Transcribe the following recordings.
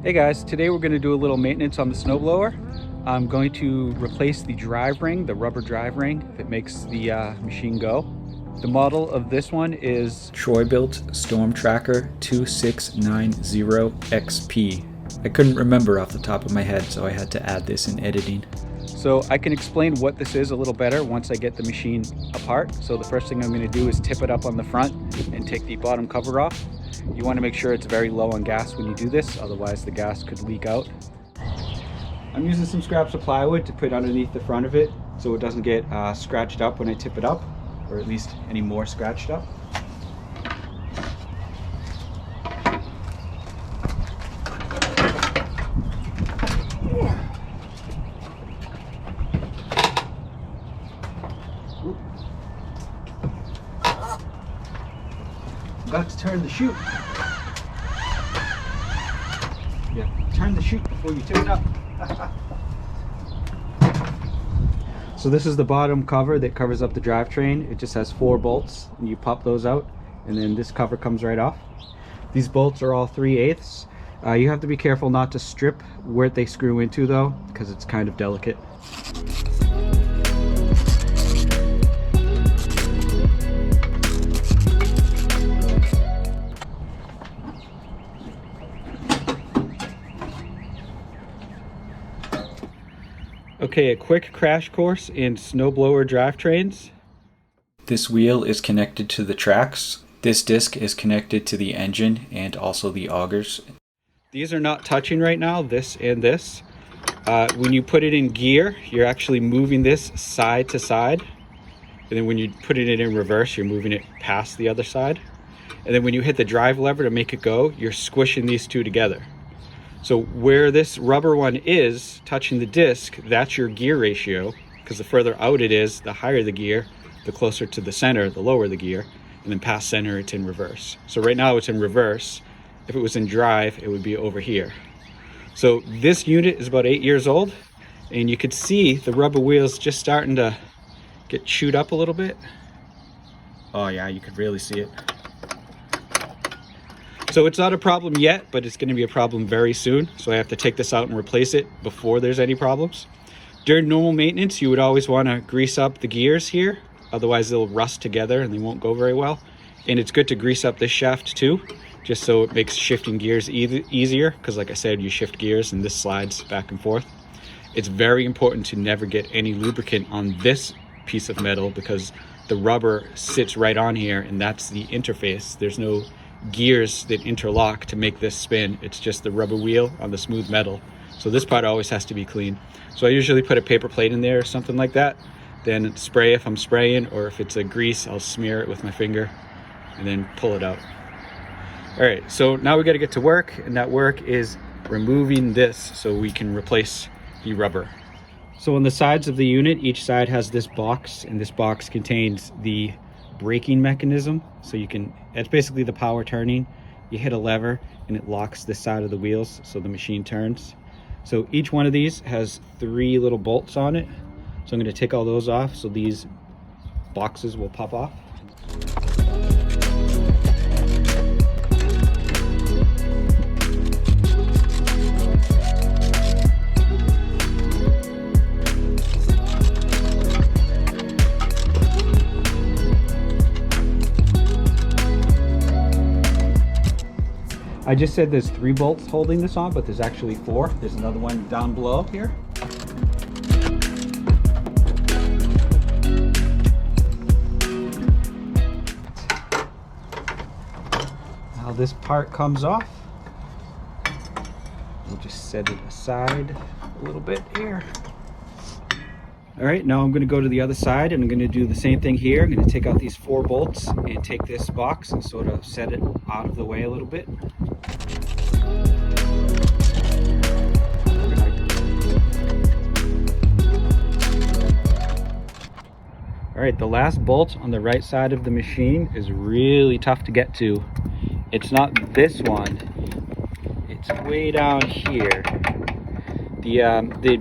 Hey guys, today we're going to do a little maintenance on the snowblower. I'm going to replace the drive ring, the rubber drive ring that makes the machine go. The model of this one is Troy-Bilt Storm Tracker 2690XP. I couldn't remember off the top of my head, so I had to add this in editing. So I can explain what this is a little better once I get the machine apart. So the first thing I'm going to do is tip it up on the front and take the bottom cover off. You want to make sure it's very low on gas when you do this, otherwise the gas could leak out. I'm using some scraps of plywood to put underneath the front of it so it doesn't get scratched up when I tip it up, or at least any more scratched up. Got to turn the chute. Yeah, turn the chute before you tip it up. So this is the bottom cover that covers up the drivetrain. It just has 4 bolts, and you pop those out, and then this cover comes right off. These bolts are all 3/8. You have to be careful not to strip where they screw into though, because it's kind of delicate. Okay, a quick crash course in snowblower drivetrains. This wheel is connected to the tracks. This disc is connected to the engine and also the augers. These are not touching right now, this and this. When you put it in gear, you're actually moving this side to side. And then when you put it in reverse, you're moving it past the other side. And then when you hit the drive lever to make it go, you're squishing these two together. So where this rubber one is touching the disc, that's your gear ratio, because the further out it is, the higher the gear, the closer to the center, the lower the gear, and then past center, it's in reverse. So right now it's in reverse. If it was in drive, it would be over here. So this unit is about 8 years old, and you could see the rubber wheels just starting to get chewed up a little bit. Oh yeah, you could really see it. So it's not a problem yet, but it's going to be a problem very soon. So I have to take this out and replace it before there's any problems. During normal maintenance, you would always want to grease up the gears here. Otherwise they'll rust together and they won't go very well. And it's good to grease up this shaft too, just so it makes shifting gears easier. Because like I said, you shift gears and this slides back and forth. It's very important to never get any lubricant on this piece of metal, because the rubber sits right on here and that's the interface. There's no gears that interlock to make this spin. It's just the rubber wheel on the smooth metal. So this part always has to be clean. So I usually put a paper plate in there or something like that, then spray if I'm spraying, or if it's a grease, I'll smear it with my finger and then pull it out. All right, so now we got to get to work, and that work is removing this so we can replace the rubber. So on the sides of the unit, each side has this box, and this box contains the braking mechanism. So you can, it's basically the power turning. You hit a lever and it locks this side of the wheels so the machine turns. So each one of these has 3 little bolts on it. So I'm going to take all those off so these boxes will pop off. I just said there's 3 bolts holding this on, but there's actually 4. There's another one down below here. Now this part comes off. We'll just set it aside a little bit here. All right, now I'm going to go to the other side and I'm going to do the same thing here. I'm going to take out these 4 bolts and take this box and sort of set it out of the way a little bit. All right, the last bolt on the right side of the machine is really tough to get to. It's not this one, it's way down here. The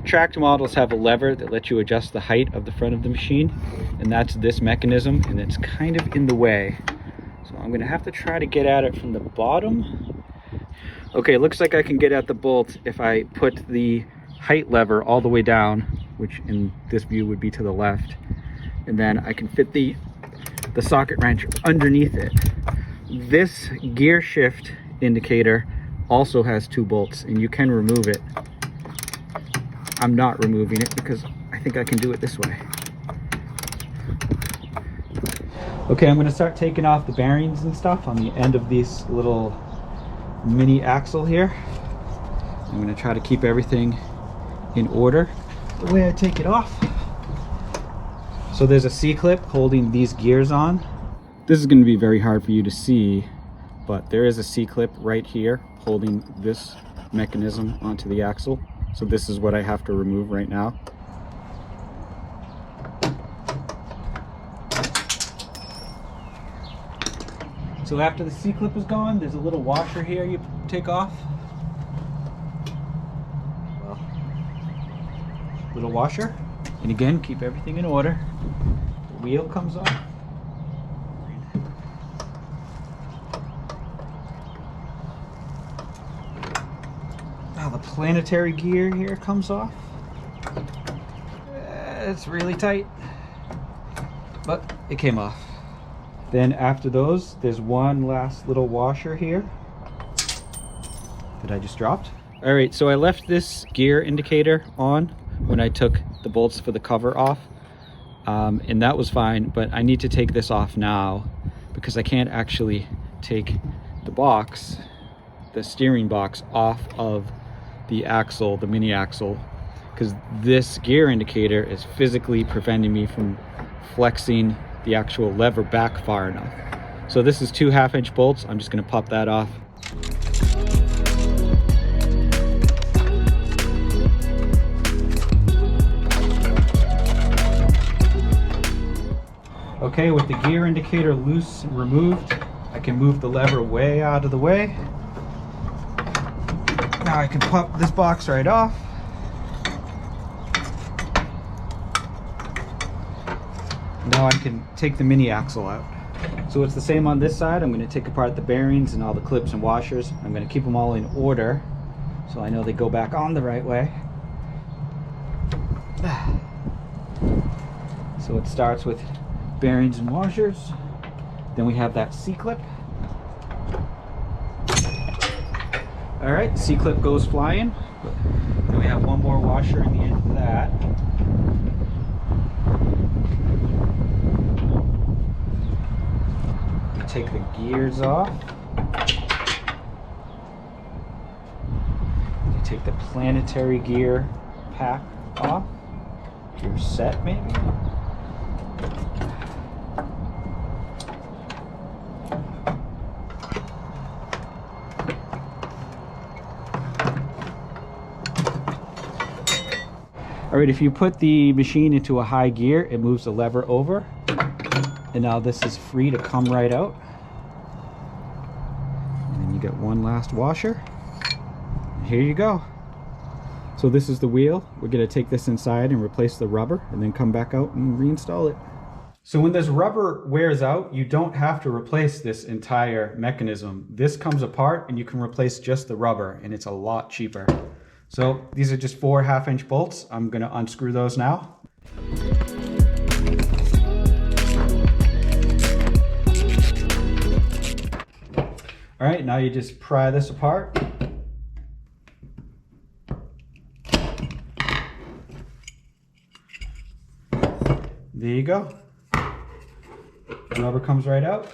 tracked models have a lever that lets you adjust the height of the front of the machine, and that's this mechanism, and it's kind of in the way. So I'm gonna have to try to get at it from the bottom. Okay, looks like I can get at the bolt if I put the height lever all the way down, which in this view would be to the left, and then I can fit the socket wrench underneath it. This gear shift indicator also has 2 bolts, and you can remove it. I'm not removing it because I think I can do it this way. Okay, I'm gonna start taking off the bearings and stuff on the end of this little mini axle here. I'm gonna try to keep everything in order the way I take it off. So there's a C-clip holding these gears on. This is gonna be very hard for you to see, but there is a C-clip right here holding this mechanism onto the axle. So this is what I have to remove right now. So after the C-clip is gone, there's a little washer here you take off. Well, little washer. And again, keep everything in order. The wheel comes off. Now the planetary gear here comes off. It's really tight, but it came off. Then after those, there's one last little washer here that I just dropped. All right, so I left this gear indicator on when I took the bolts for the cover off, and that was fine, but I need to take this off now because I can't actually take the box, the steering box, off of the axle, the mini axle, because this gear indicator is physically preventing me from flexing the actual lever back far enough. So this is 2 1/2-inch bolts. I'm just going to pop that off. Okay, with the gear indicator loose and removed, I can move the lever way out of the way. Now I can pop this box right off. Now I can take the mini axle out. So it's the same on this side. I'm going to take apart the bearings and all the clips and washers. I'm going to keep them all in order so I know they go back on the right way. So it starts with bearings and washers. Then we have that C-clip. All right, C-clip goes flying. Then we have one more washer in the end of that. Take the gears off. You take the planetary gear pack off. Gear set maybe. All right, if you put the machine into a high gear, it moves the lever over. And now this is free to come right out. And then you get one last washer. And here you go. So this is the wheel. We're going to take this inside and replace the rubber and then come back out and reinstall it. So when this rubber wears out, you don't have to replace this entire mechanism. This comes apart and you can replace just the rubber, and it's a lot cheaper. So these are just 4 1/2-inch bolts. I'm going to unscrew those now. All right, now you just pry this apart. There you go. The rubber comes right out.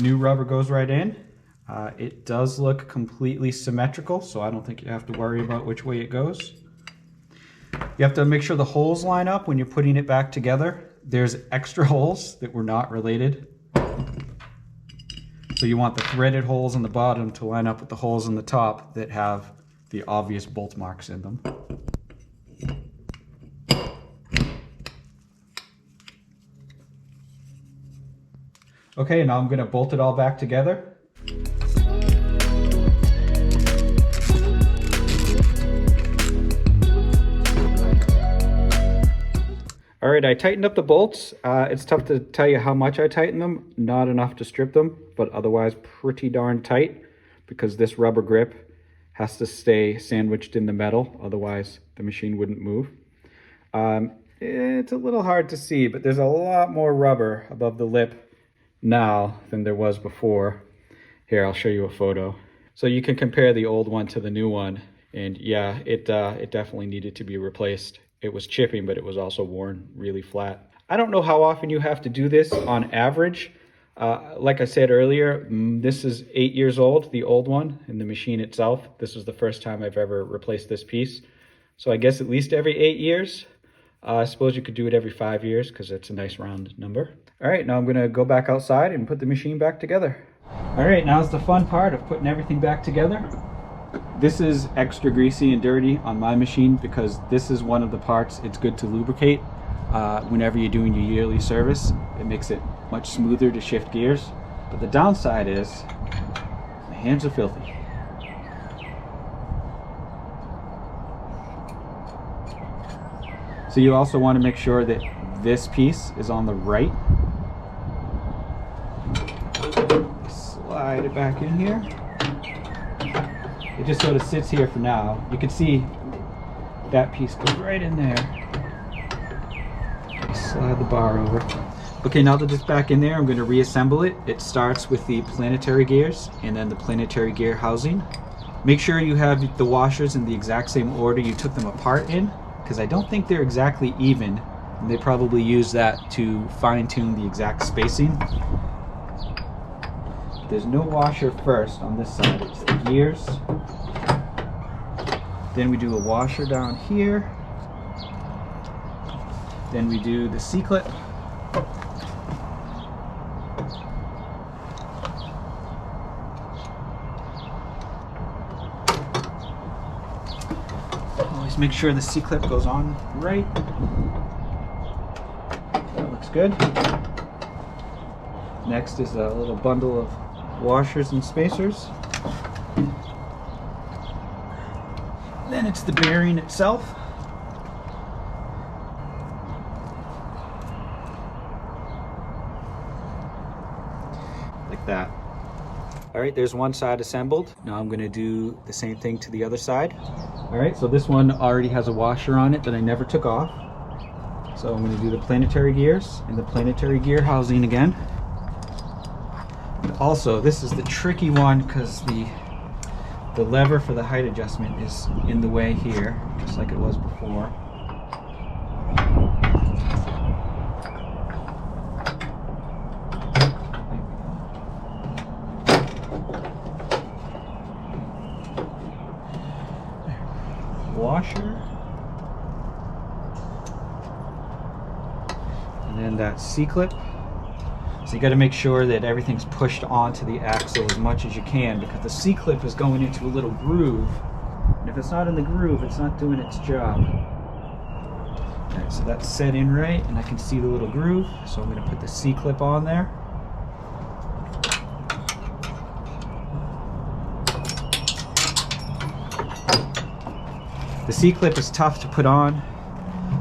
New rubber goes right in. It does look completely symmetrical, so I don't think you have to worry about which way it goes. You have to make sure the holes line up when you're putting it back together. There's extra holes that were not related. So you want the threaded holes in the bottom to line up with the holes in the top that have the obvious bolt marks in them. Okay, now I'm going to bolt it all back together. All right, I tightened up the bolts. It's tough to tell you how much I tightened them. Not enough to strip them, but otherwise pretty darn tight because this rubber grip has to stay sandwiched in the metal. Otherwise, the machine wouldn't move. It's a little hard to see, but there's a lot more rubber above the lip now than there was before. Here, I'll show you a photo. So you can compare the old one to the new one. And yeah, it definitely needed to be replaced. It was chipping, but it was also worn really flat. I don't know how often you have to do this on average. Like I said earlier, this is 8 years old, the old one, and the machine itself. This is the first time I've ever replaced this piece. So I guess at least every 8 years. I suppose you could do it every 5 years because it's a nice round number. All right, now I'm gonna go back outside and put the machine back together. All right, now's the fun part of putting everything back together. This is extra greasy and dirty on my machine because this is one of the parts it's good to lubricate whenever you're doing your yearly service. It makes it much smoother to shift gears. But the downside is my hands are filthy. So you also want to make sure that this piece is on the right. Slide it back in here. It just sort of sits here for now. You can see that piece goes right in there. Slide the bar over. Okay, now that it's back in there, I'm going to reassemble it. It starts with the planetary gears and then the planetary gear housing. Make sure you have the washers in the exact same order you took them apart in, because I don't think they're exactly even. And they probably use that to fine-tune the exact spacing. There's no washer first on this side. It's the gears. Then we do a washer down here. Then we do the C-clip. Always make sure the C-clip goes on right. That looks good. Next is a little bundle of washers and spacers. Then it's the bearing itself. Like that. All right, there's one side assembled. Now I'm gonna do the same thing to the other side. All right, so this one already has a washer on it that I never took off. So I'm gonna do the planetary gears and the planetary gear housing again. Also, this is the tricky one because the lever for the height adjustment is in the way here, just like it was before. Washer. And then that C-clip. So you got to make sure that everything's pushed onto the axle as much as you can, because the C-clip is going into a little groove, and if it's not in the groove, it's not doing its job. Alright, so that's set in right, and I can see the little groove, so I'm going to put the C-clip on there. The C-clip is tough to put on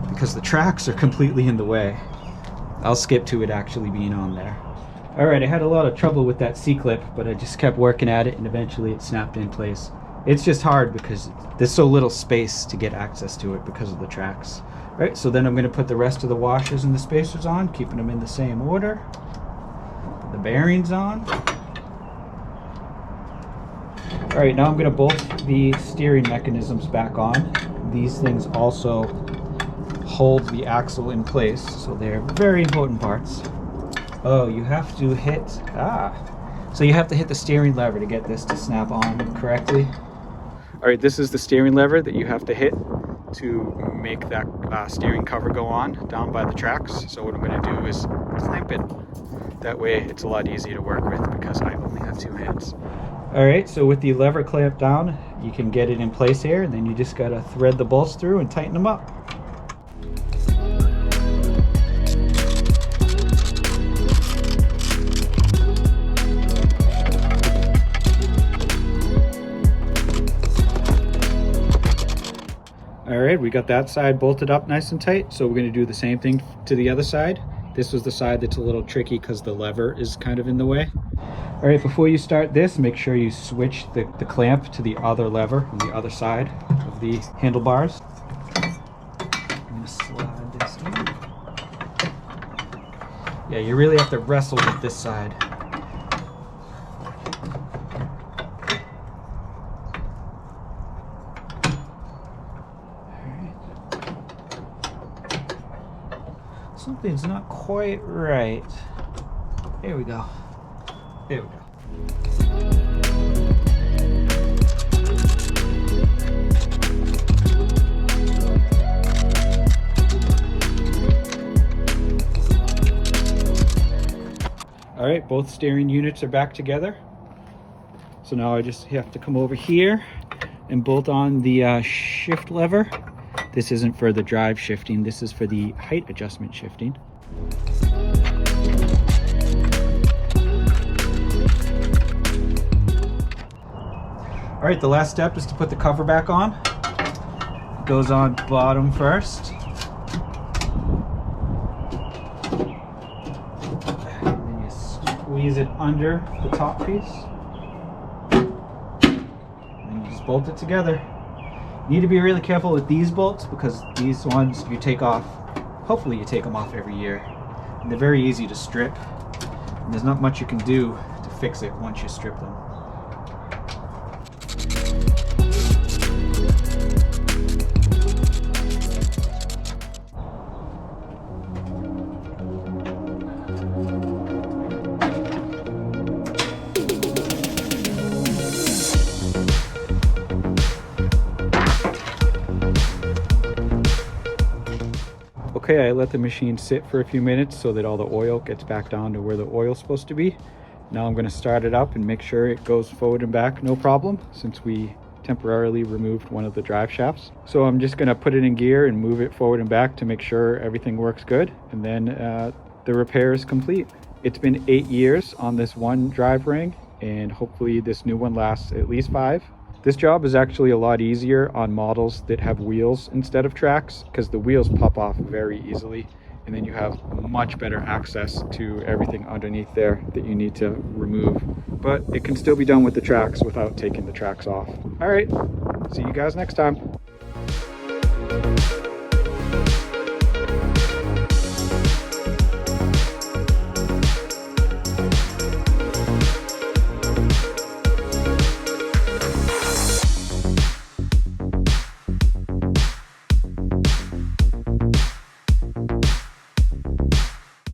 because the tracks are completely in the way. I'll skip to it actually being on there. All right, I had a lot of trouble with that C-clip, but I just kept working at it and eventually it snapped in place. It's just hard because there's so little space to get access to it because of the tracks. All right, so then I'm gonna put the rest of the washers and the spacers on, keeping them in the same order. Put the bearings on. All right, now I'm gonna bolt the steering mechanisms back on. These things also hold the axle in place, so they're very important parts. Oh, you have to hit, so you have to hit the steering lever to get this to snap on correctly. All right, this is the steering lever that you have to hit to make that steering cover go on down by the tracks. So what I'm gonna do is clamp it. That way it's a lot easier to work with because I only have two hands. All right, so with the lever clamped down, you can get it in place here, and then you just gotta thread the bolts through and tighten them up. All All right, we got that side bolted up nice and tight, so we're going to do the same thing to the other side. This was the side that's a little tricky because the lever is kind of in the way. All right, before you start this, make sure you switch the clamp to the other lever on the other side of the handlebars. I'm going to slide this in. Yeah, you really have to wrestle with this side. Something's not quite right. There we go. There we go. All right, both steering units are back together. So now I just have to come over here and bolt on the shift lever. This isn't for the drive shifting, this is for the height adjustment shifting. All right, the last step is to put the cover back on. It goes on bottom first. And then you squeeze it under the top piece. And you just bolt it together. You need to be really careful with these bolts because these ones you take off, hopefully you take them off every year. And they're very easy to strip. And there's not much you can do to fix it once you strip them. Okay, I let the machine sit for a few minutes so that all the oil gets back down to where the oil's supposed to be. Now I'm going to start it up and make sure it goes forward and back no problem, since we temporarily removed one of the drive shafts. So I'm just going to put it in gear and move it forward and back to make sure everything works good, and then the repair is complete. It's been 8 years on this one drive ring, and hopefully this new one lasts at least 5. This job is actually a lot easier on models that have wheels instead of tracks, because the wheels pop off very easily, and then you have much better access to everything underneath there that you need to remove. But it can still be done with the tracks without taking the tracks off. All right, see you guys next time.